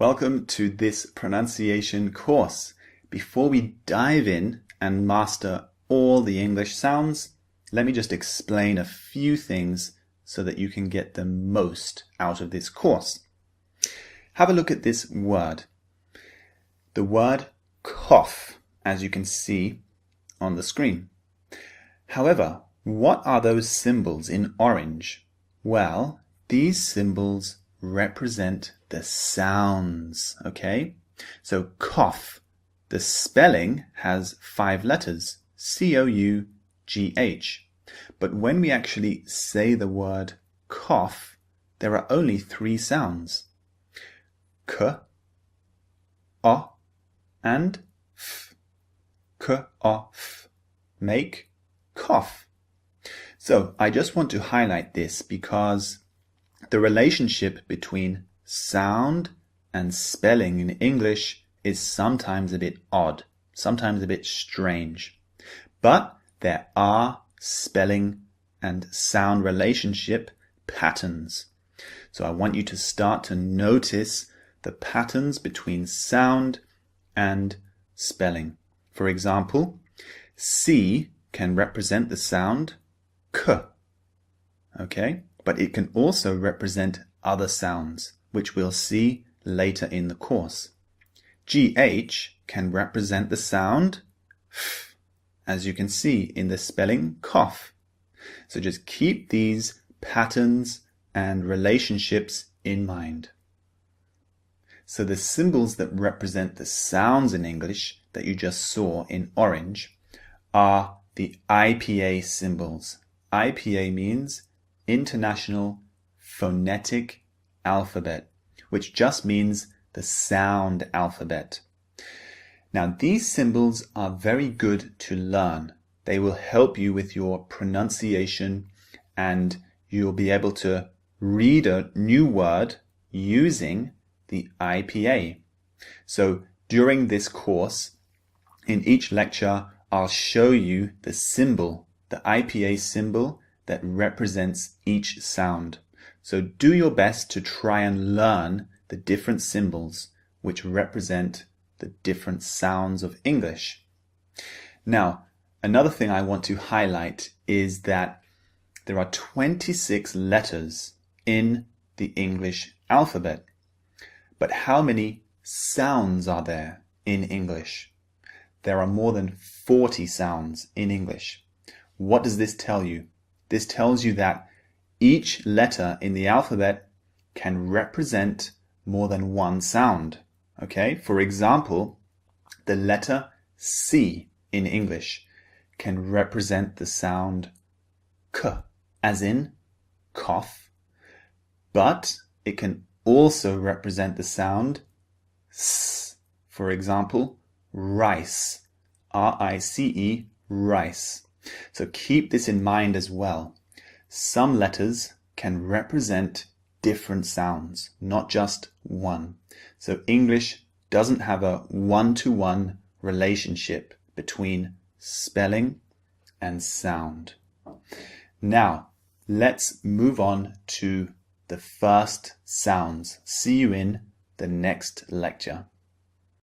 Welcome to this pronunciation course. Before we dive in and master all the English sounds, let me just explain a few things so that you can get the most out of this course. Have a look at this word. The word cough, as you can see on the screen. However, what are those symbols in orange? Well, these symbols represent the sounds, okay? So cough, the spelling has 5 letters, C-O-U-G-H. But when we actually say the word cough, there are only 3 sounds. K, O, and F. K, O, F. Make cough. So I just want to highlight this because the relationship between sound and spelling in English is sometimes a bit odd, sometimes a bit strange. But there are spelling and sound relationship patterns. So I want you to start to notice the patterns between sound and spelling. For example, C can represent the sound K, okay? But it can also represent other sounds, which we'll see later in the course. GH can represent the sound F, as you can see in the spelling cough. So just keep these patterns and relationships in mind. So the symbols that represent the sounds in English that you just saw in orange are the IPA symbols. IPA means International Phonetic Alphabet, which just means the sound alphabet. Now, these symbols are very good to learn. They will help you with your pronunciation and you'll be able to read a new word using the IPA. So during this course, in each lecture, I'll show you the symbol, the IPA symbol that represents each sound. So do your best to try and learn the different symbols which represent the different sounds of English. Now, another thing I want to highlight is that there are 26 letters in the English alphabet. But how many sounds are there in English? There are more than 40 sounds in English. What does this tell you? This tells you that each letter in the alphabet can represent more than one sound. Okay? For example, the letter C in English can represent the sound K, as in cough, but it can also represent the sound S. For example, rice, R-I-C-E, rice. So keep this in mind as well. Some letters can represent different sounds, not just one. So English doesn't have a one-to-one relationship between spelling and sound. Now, let's move on to the first sounds. See you in the next lecture.